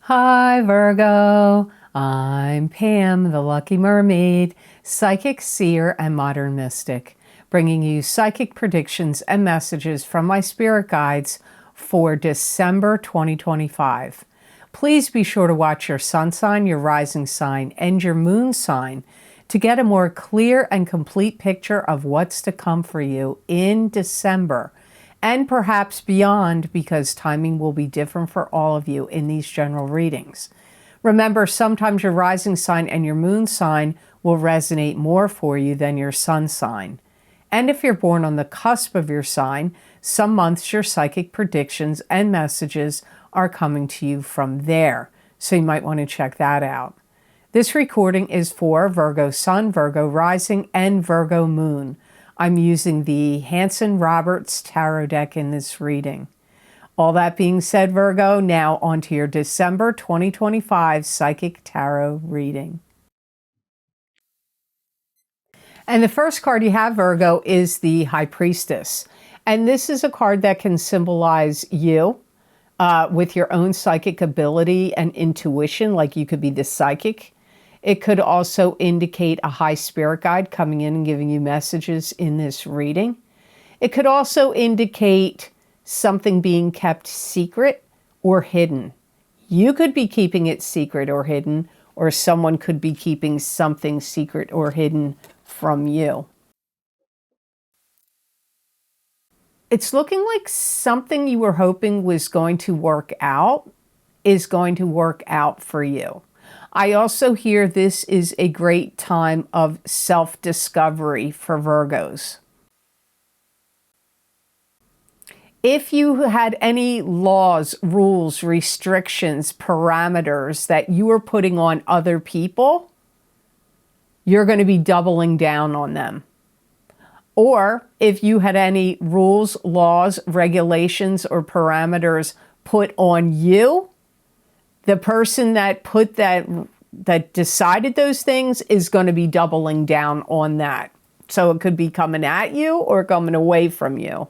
Hi Virgo, I'm Pam, the Lucky Mermaid, psychic, seer, and modern mystic, bringing you psychic predictions and messages from my spirit guides for December 2025. Please be sure to watch your sun sign, your rising sign, and your moon sign to get a more clear and complete picture of what's to come for you in December. And perhaps beyond, because timing will be different for all of you in these general readings. Remember, sometimes your rising sign and your moon sign will resonate more for you than your sun sign. And if you're born on the cusp of your sign, some months your psychic predictions and messages are coming to you from there. So you might want to check that out. This recording is for Virgo Sun, Virgo Rising, and Virgo Moon. I'm using the Hanson-Roberts Tarot deck in this reading. All that being said, Virgo, now onto your December 2025 Psychic Tarot reading. And the first card you have, Virgo, is the High Priestess. And this is a card that can symbolize you with your own psychic ability and intuition, like you could be the psychic. It could also indicate a high spirit guide coming in and giving you messages in this reading. It could also indicate something being kept secret or hidden. You could be keeping it secret or hidden, or someone could be keeping something secret or hidden from you. It's looking like something you were hoping was going to work out is going to work out for you. I also hear this is a great time of self-discovery for Virgos. If you had any laws, rules, restrictions, parameters that you were putting on other people, you're going to be doubling down on them. Or if you had any rules, laws, regulations, or parameters put on you, the person that put that decided those things is going to be doubling down on that. So it could be coming at you or coming away from you.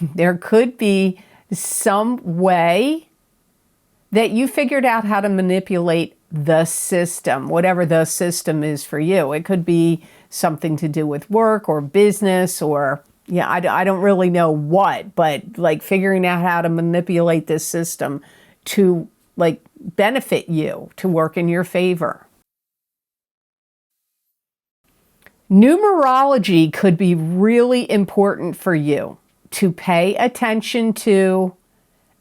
There could be some way that you figured out how to manipulate the system, whatever the system is for you. It could be something to do with work or business or I don't really know what, but like figuring out how to manipulate this system to like benefit you, to work in your favor. Numerology could be really important for you to pay attention to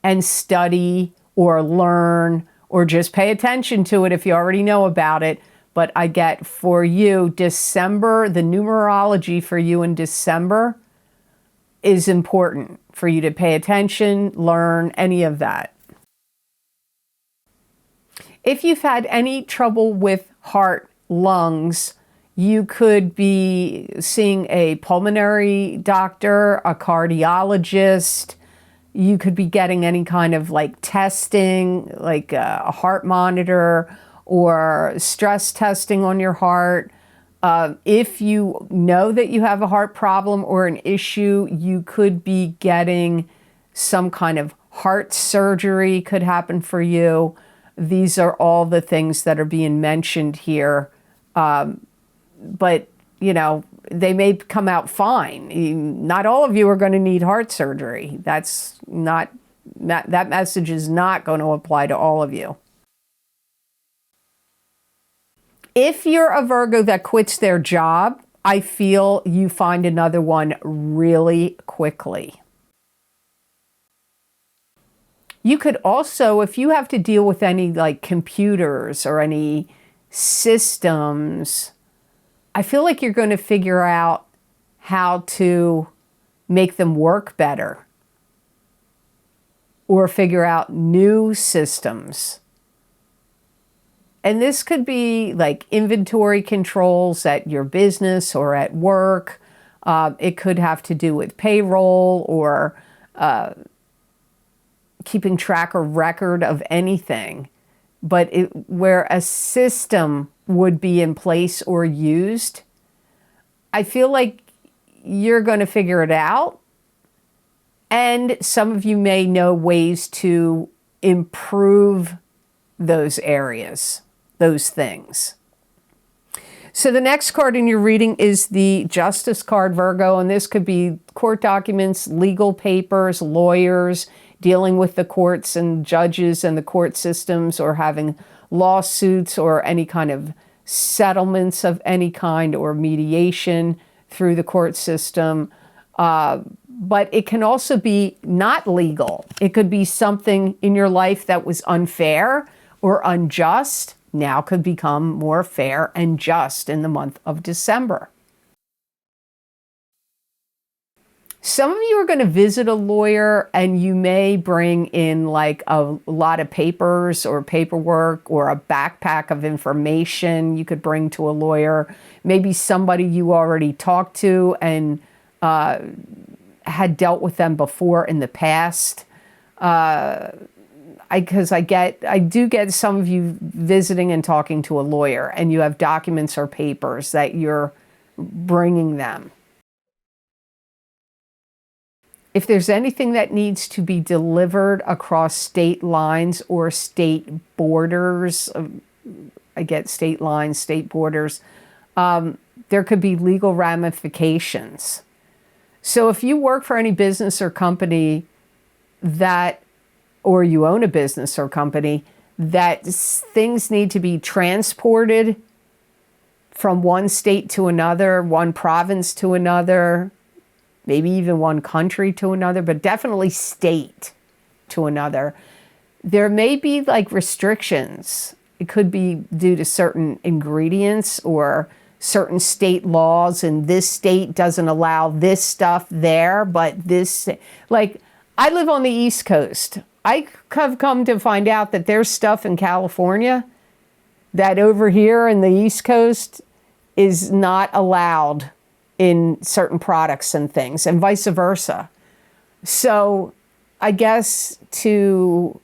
and study or learn, or just pay attention to it if you already know about it. But I get for you, December, the numerology for you in December is important for you to pay attention, learn, any of that. If you've had any trouble with heart, lungs, you could be seeing a pulmonary doctor, a cardiologist. You could be getting any kind of like testing, like a heart monitor or stress testing on your heart. If you know that you have a heart problem or an issue, you could be getting some kind of heart surgery could happen for you. These are all the things that are being mentioned here. But, you know, they may come out fine. Not all of you are going to need heart surgery. That message is not going to apply to all of you. If you're a Virgo that quits their job, I feel you find another one really quickly. You could also, if you have to deal with any like computers or any systems, I feel like you're going to figure out how to make them work better or figure out new systems. And this could be like inventory controls at your business or at work. It could have to do with payroll or keeping track or record of anything. But where a system would be in place or used, I feel like you're going to figure it out And some of you may know ways to improve those areas, those things. So the next card in your reading is the Justice card, Virgo, and this could be court documents, legal papers, lawyers, dealing with the courts and judges and the court systems, or having lawsuits or any kind of settlements of any kind, or mediation through the court system. But it can also be not legal. It could be something in your life that was unfair or unjust, now could become more fair and just in the month of December. Some of you are going to visit a lawyer, and you may bring in like a lot of papers or paperwork or a backpack of information you could bring to a lawyer. Maybe somebody you already talked to and had dealt with them before in the past. Because I do get some of you visiting and talking to a lawyer, and you have documents or papers that you're bringing them. If there's anything that needs to be delivered across state lines or state borders, I get state lines, state borders, there could be legal ramifications. So if you work for any business or company or you own a business or company, that things need to be transported from one state to another, one province to another, maybe even one country to another, but definitely state to another, there may be like restrictions. It could be due to certain ingredients or certain state laws, and this state doesn't allow this stuff there, but this, like, I live on the East Coast. I have come to find out that there's stuff in California that over here in the East Coast is not allowed in certain products and things, and vice versa. So I guess to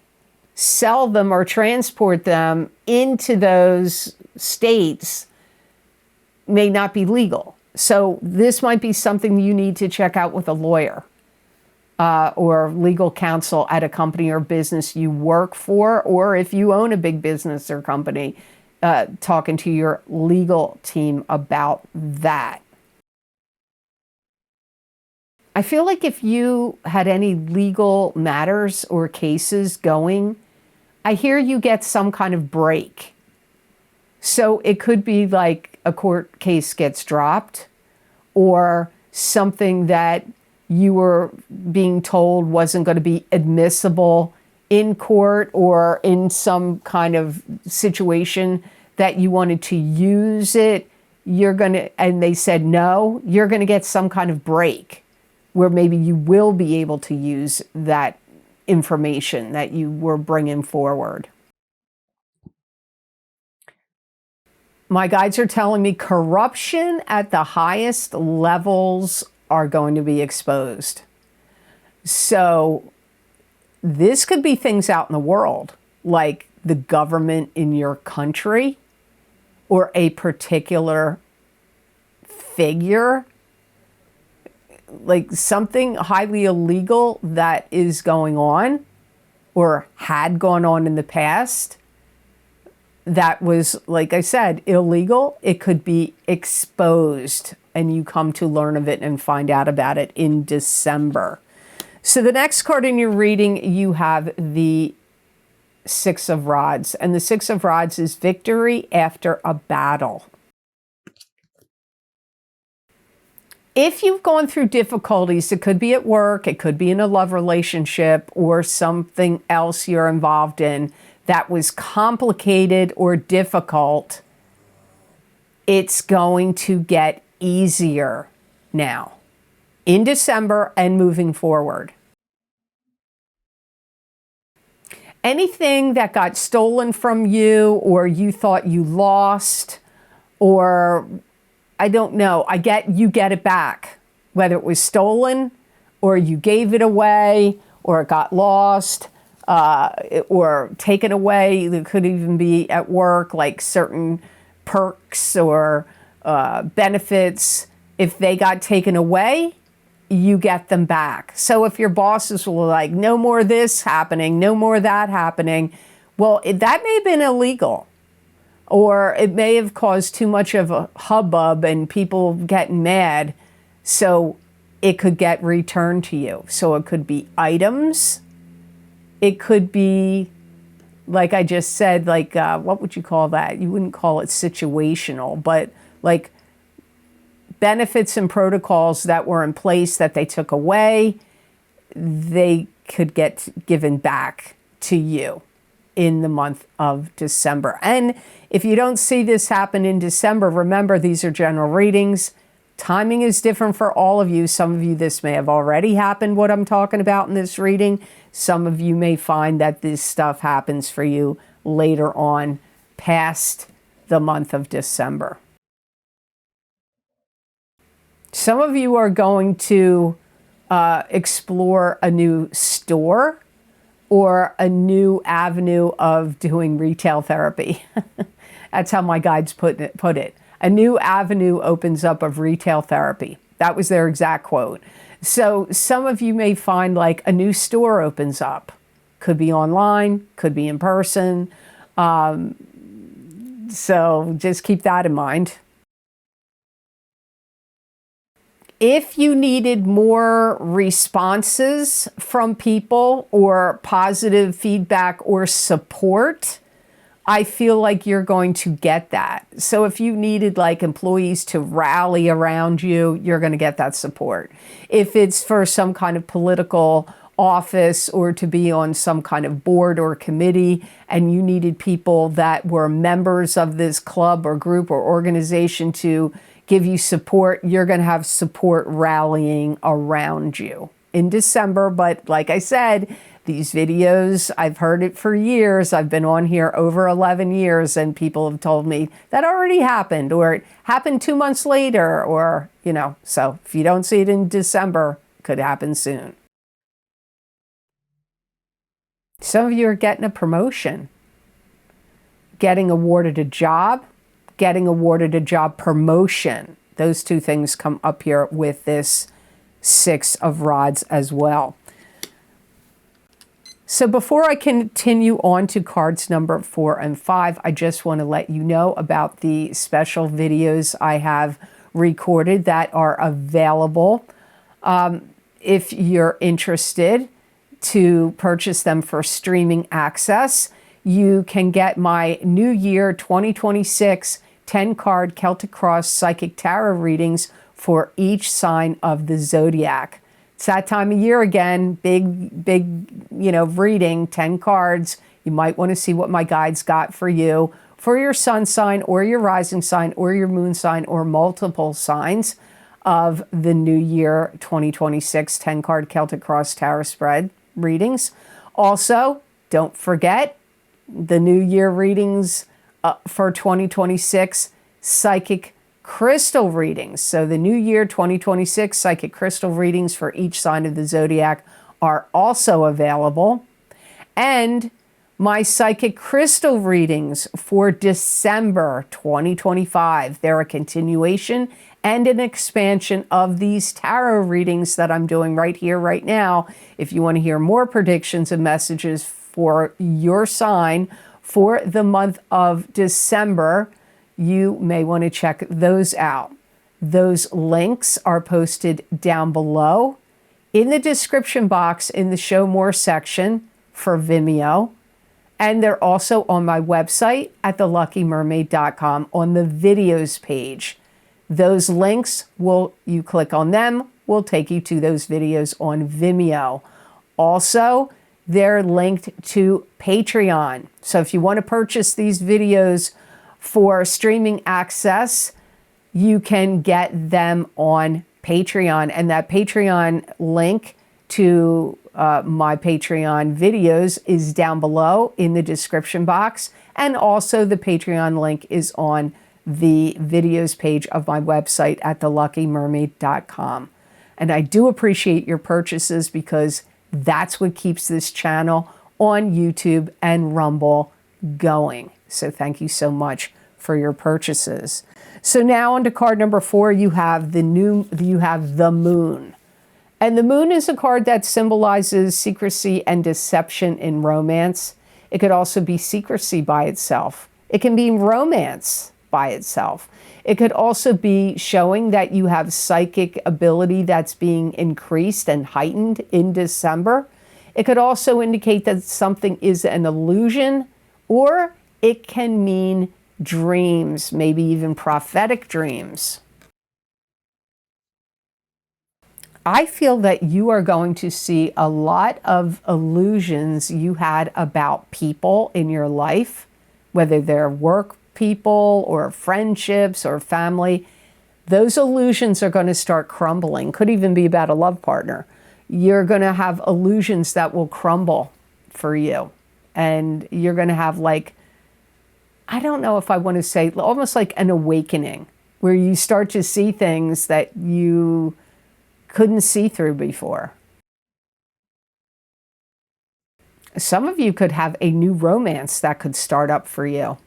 sell them or transport them into those states may not be legal. So this might be something you need to check out with a lawyer or legal counsel at a company or business you work for, or if you own a big business or company, talking to your legal team about that. I feel like if you had any legal matters or cases going, I hear you get some kind of break. So it could be like a court case gets dropped, or something that you were being told wasn't going to be admissible in court, or in some kind of situation that you wanted to use it, and they said no, you're going to get some kind of break where maybe you will be able to use that information that you were bringing forward. My guides are telling me corruption at the highest levels are going to be exposed. So this could be things out in the world, like the government in your country, or a particular figure, like something highly illegal that is going on or had gone on in the past that was, like I said, illegal. It could be exposed, and you come to learn of it and find out about it in December. So the next card in your reading, you have the Six of Rods, and the Six of Rods is victory after a battle. If you've gone through difficulties, it could be at work, it could be in a love relationship, or something else you're involved in that was complicated or difficult, it's going to get easier now in December and moving forward. Anything that got stolen from you, or you thought you lost, or I don't know, you get it back, whether it was stolen or you gave it away or it got lost or taken away. It could even be at work, like certain perks or benefits. If they got taken away, you get them back. So if your bosses were like, no more this happening, no more that happening, well, that may have been illegal. Or it may have caused too much of a hubbub and people getting mad. So it could get returned to you. So it could be items. It could be, like I just said, like, what would you call that? You wouldn't call it situational, but like benefits and protocols that were in place that they took away, they could get given back to you in the month of December. And if you don't see this happen in December, remember, these are general readings. Timing is different for all of you. Some of you, this may have already happened, what I'm talking about in this reading. Some of you may find that this stuff happens for you later on, past the month of December. Some of you are going to explore a new store or a new avenue of doing retail therapy. That's how my guides put it. A new avenue opens up of retail therapy. That was their exact quote. So some of you may find like a new store opens up. Could be online, could be in person. So just keep that in mind. If you needed more responses from people or positive feedback or support, I feel like you're going to get that. So if you needed like employees to rally around you, you're going to get that support. If it's for some kind of political office or to be on some kind of board or committee and you needed people that were members of this club or group or organization to give you support, you're going to have support rallying around you in December. But like I said, these videos, I've heard it for years. I've been on here over 11 years and people have told me that already happened or it happened 2 months later or, you know, so if you don't see it in December, it could happen soon. Some of you are getting a promotion, getting awarded a job, getting awarded a job promotion. Those two things come up here with this Six of Rods as well. So before I continue on to cards number 4 and 5, I just want to let you know about the special videos I have recorded that are available. If you're interested to purchase them for streaming access, you can get my New Year 2026 10-card Celtic Cross Psychic Tarot readings for each sign of the zodiac. It's that time of year again, big, you know, reading, 10 cards. You might want to see what my guides got for you for your sun sign or your rising sign or your moon sign or multiple signs of the New Year 2026 10-card Celtic Cross Tarot spread readings. Also, don't forget the New Year readings for 2026 psychic crystal readings. So the New Year 2026 psychic crystal readings for each sign of the zodiac are also available. And my psychic crystal readings for December 2025, they're a continuation and an expansion of these tarot readings that I'm doing right here, right now. If you want to hear more predictions and messages for your sign for the month of December, you may want to check those out. Those links are posted down below in the description box in the Show More section for Vimeo. And they're also on my website at theluckymermaid.com on the videos page. Those links, you click on them, will take you to those videos on Vimeo. Also, they're linked to Patreon. So if you want to purchase these videos for streaming access, you can get them on Patreon. And that Patreon link to my Patreon videos is down below in the description box. And also the Patreon link is on the videos page of my website at theluckymermaid.com. And I do appreciate your purchases because that's what keeps this channel on YouTube and Rumble going. So thank you so much for your purchases. So now on to card number 4, you have the moon. And the moon is a card that symbolizes secrecy and deception in romance. It could also be secrecy by itself. It can be romance by itself. It could also be showing that you have psychic ability that's being increased and heightened in December. It could also indicate that something is an illusion, or it can mean dreams, maybe even prophetic dreams. I feel that you are going to see a lot of illusions you had about people in your life, whether they're work people or friendships or family. Those illusions are going to start crumbling. Could even be about a love partner. You're going to have illusions that will crumble for you. And you're going to have, like, I don't know if I want to say, almost like an awakening, where you start to see things that you couldn't see through before. Some of you could have a new romance that could start up for you.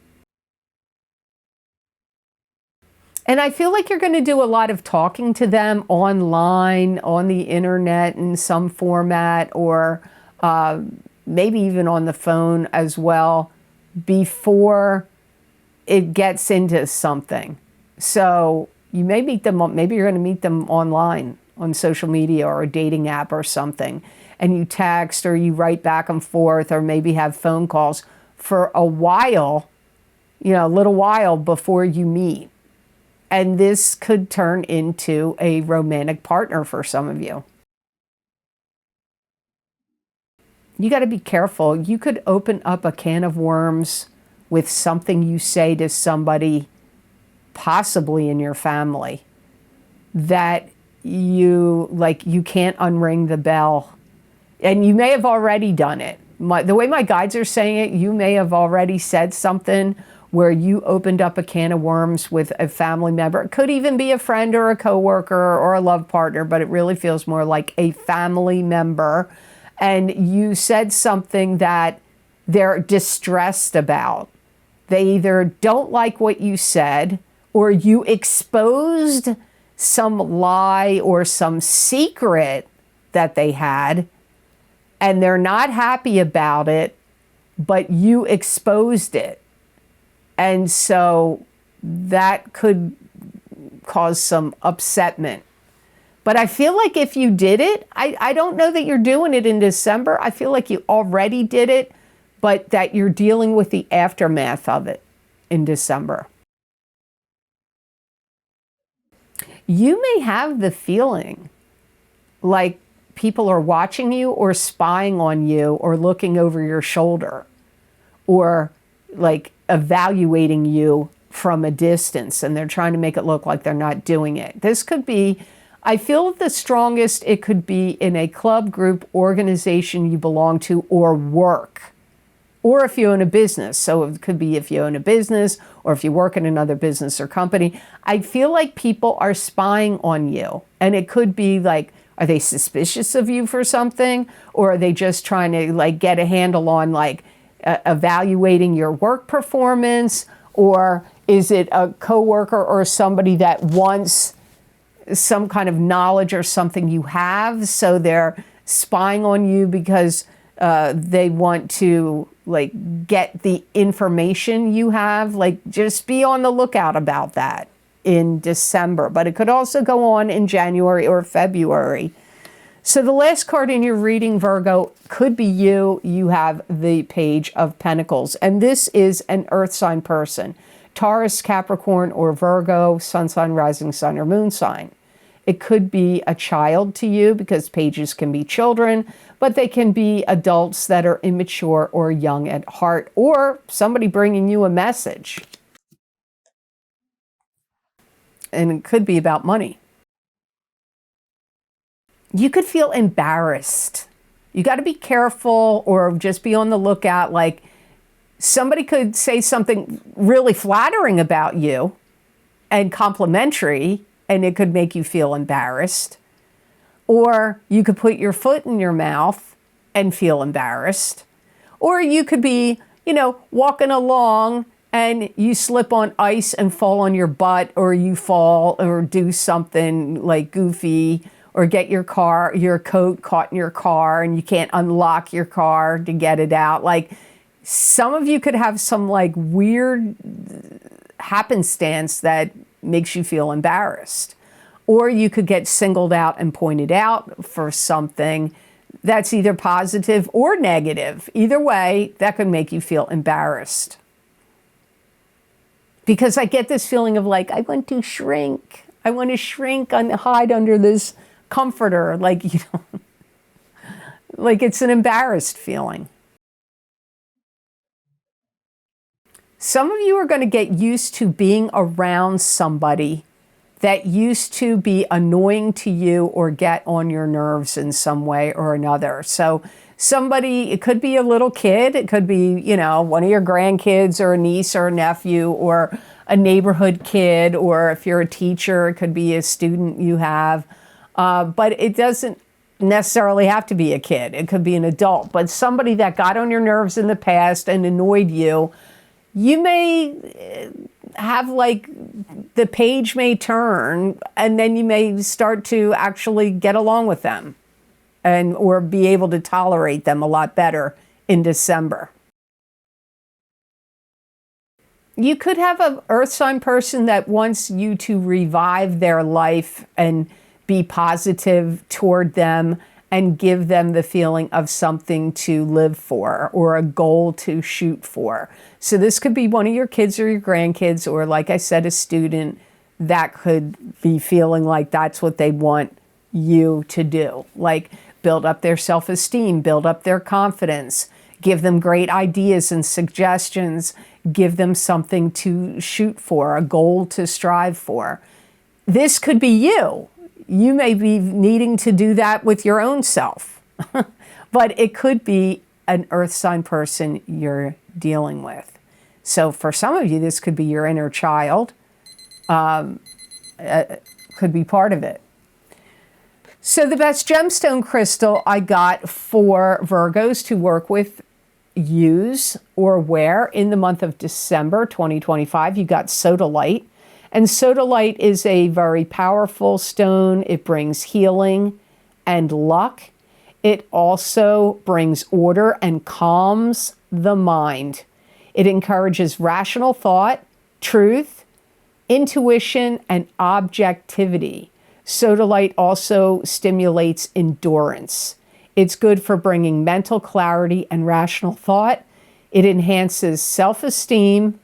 And I feel like you're going to do a lot of talking to them online, on the internet in some format, or maybe even on the phone as well, before it gets into something. So you may meet them, maybe you're going to meet them online on social media or a dating app or something, and you text or you write back and forth, or maybe have phone calls for a while, a little while before you meet. And this could turn into a romantic partner for some of you. You got to be careful. You could open up a can of worms with something you say to somebody, possibly in your family, that you can't unring the bell. And you may have already done it. The way my guides are saying it, you may have already said something where you opened up a can of worms with a family member. It could even be a friend or a coworker or a love partner, but it really feels more like a family member. And you said something that they're distressed about. They either don't like what you said, or you exposed some lie or some secret that they had, and they're not happy about it, but you exposed it. And so that could cause some upsetment. But I feel like if you did it, I don't know that you're doing it in December. I feel like you already did it, but that you're dealing with the aftermath of it in December. You may have the feeling like people are watching you or spying on you or looking over your shoulder or like evaluating you from a distance, and they're trying to make it look like they're not doing it. This could be, I feel the strongest, it could be in a club, group, organization you belong to, or work. Or if you own a business. So it could be if you own a business or if you work in another business or company. I feel like people are spying on you. And it could be like, are they suspicious of you for something? Or are they just trying to like get a handle on like evaluating your work performance? Or is it a coworker or somebody that wants some kind of knowledge or something you have? So they're spying on you because they want to like get the information you have. Like, just be on the lookout about that in December. But it could also go on in January or February. So the last card in your reading, Virgo, could be you. You have the Page of Pentacles. And this is an earth sign person. Taurus, Capricorn, or Virgo, sun sign, rising sign, or moon sign. It could be a child to you, because pages can be children, but they can be adults that are immature or young at heart, or somebody bringing you a message. And it could be about money. You could feel embarrassed. You got to be careful, or just be on the lookout. Like, somebody could say something really flattering about you and complimentary, and it could make you feel embarrassed. Or you could put your foot in your mouth and feel embarrassed. Or you could be, walking along and you slip on ice and fall on your butt, or you fall or do something like goofy, or get your coat caught in your car and you can't unlock your car to get it out. Like, some of you could have some like weird happenstance that makes you feel embarrassed. Or you could get singled out and pointed out for something that's either positive or negative. Either way, that could make you feel embarrassed. Because I get this feeling of like, I want to shrink. I want to shrink and hide under this comforter. Like, you know, like it's an embarrassed feeling. Some of you are going to get used to being around somebody that used to be annoying to you or get on your nerves in some way or another. So somebody, it could be a little kid, it could be, you know, one of your grandkids or a niece or a nephew or a neighborhood kid, or if you're a teacher, it could be a student you have. But it doesn't necessarily have to be a kid. It could be an adult, but somebody that got on your nerves in the past and annoyed you. You may have like the page may turn and then you may start to actually get along with them and or be able to tolerate them a lot better in December. You could have an earth sign person that wants you to revive their life and be positive toward them and give them the feeling of something to live for or a goal to shoot for. So this could be one of your kids or your grandkids, or like I said, a student that could be feeling like that's what they want you to do. Like build up their self-esteem, build up their confidence, give them great ideas and suggestions, give them something to shoot for, a goal to strive for. This could be you. You may be needing to do that with your own self, but it could be an earth sign person you're dealing with. So for some of you, this could be your inner child, could be part of it. So the best gemstone crystal I got for Virgos to work with, use, or wear in the month of December 2025, you got sodalite. And sodalite is a very powerful stone. It brings healing and luck. It also brings order and calms the mind. It encourages rational thought, truth, intuition, and objectivity. Sodalite also stimulates endurance. It's good for bringing mental clarity and rational thought. It enhances self-esteem,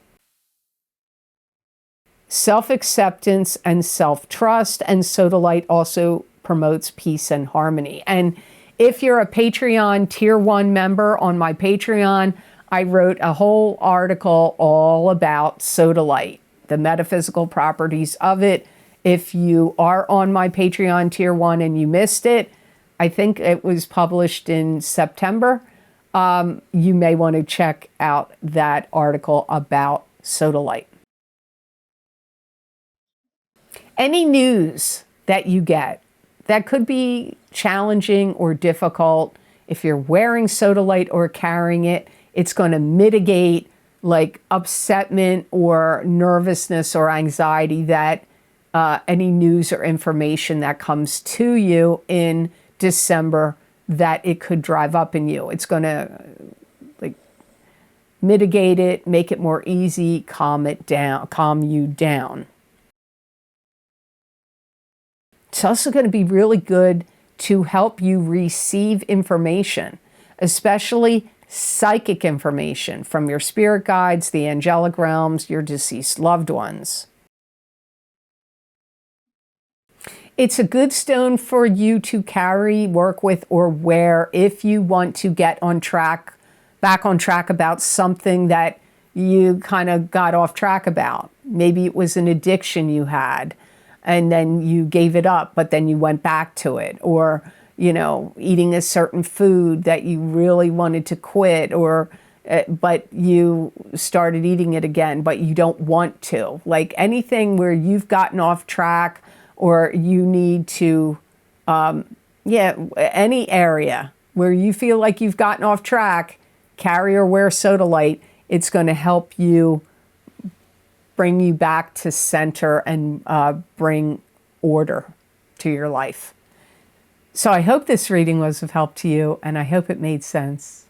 self-acceptance, and self-trust. And sodalite also promotes peace and harmony. And if you're a Patreon Tier 1 member on my Patreon, I wrote a whole article all about sodalite, the metaphysical properties of it. If you are on my Patreon Tier 1 and you missed it, I think it was published in September, you may want to check out that article about sodalite. Any news that you get that could be challenging or difficult, if you're wearing sodalite or carrying it, it's going to mitigate like upsetment or nervousness or anxiety that any news or information that comes to you in December that it could drive up in you. It's going to like mitigate it, make it more easy, calm it down, calm you down. It's also going to be really good to help you receive information, especially psychic information from your spirit guides, the angelic realms, your deceased loved ones. It's a good stone for you to carry, work with, or wear if you want to get on track, back on track about something that you kind of got off track about. Maybe it was an addiction you had and then you gave it up, but then you went back to it. Or, you know, eating a certain food that you really wanted to quit, or but you started eating it again, but you don't want to. Like anything where you've gotten off track, or you need to, any area where you feel like you've gotten off track, carry or wear sodalite. It's going to help you bring you back to center and bring order to your life. So I hope this reading was of help to you, and I hope it made sense.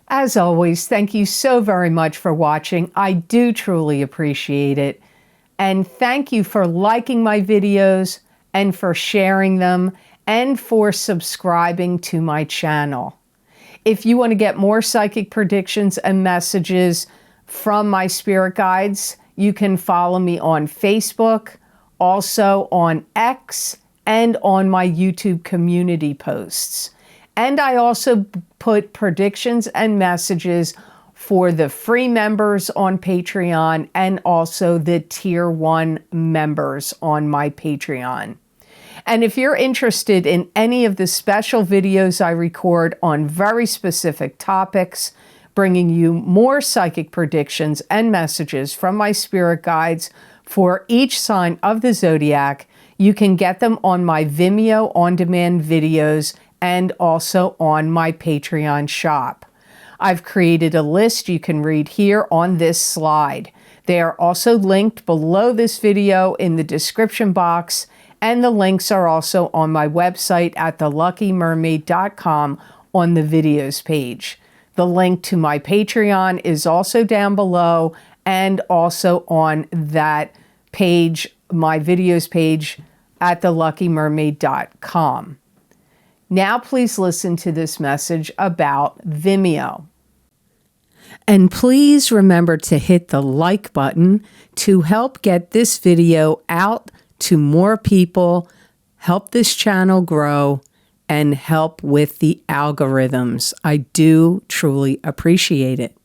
As always, thank you so very much for watching. I do truly appreciate it. And thank you for liking my videos and for sharing them and for subscribing to my channel. If you want to get more psychic predictions and messages from my spirit guides, you can follow me on Facebook, also on X, and on my YouTube community posts. And I also put predictions and messages for the free members on Patreon and also the Tier 1 members on my Patreon. And if you're interested in any of the special videos I record on very specific topics, bringing you more psychic predictions and messages from my spirit guides for each sign of the zodiac, you can get them on my Vimeo on-demand videos and also on my Patreon shop. I've created a list you can read here on this slide. They are also linked below this video in the description box, and the links are also on my website at theluckymermaid.com on the videos page. The link to my Patreon is also down below and also on that page, my videos page at theluckymermaid.com. Now please listen to this message about Vimeo. And please remember to hit the like button to help get this video out to more people, help this channel grow, and help with the algorithms. I do truly appreciate it.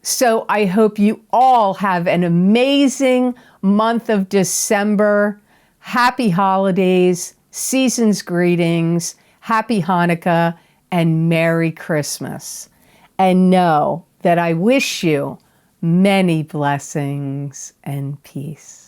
So I hope you all have an amazing month of December. Happy holidays, season's greetings, happy Hanukkah, and Merry Christmas. And know that I wish you many blessings and peace.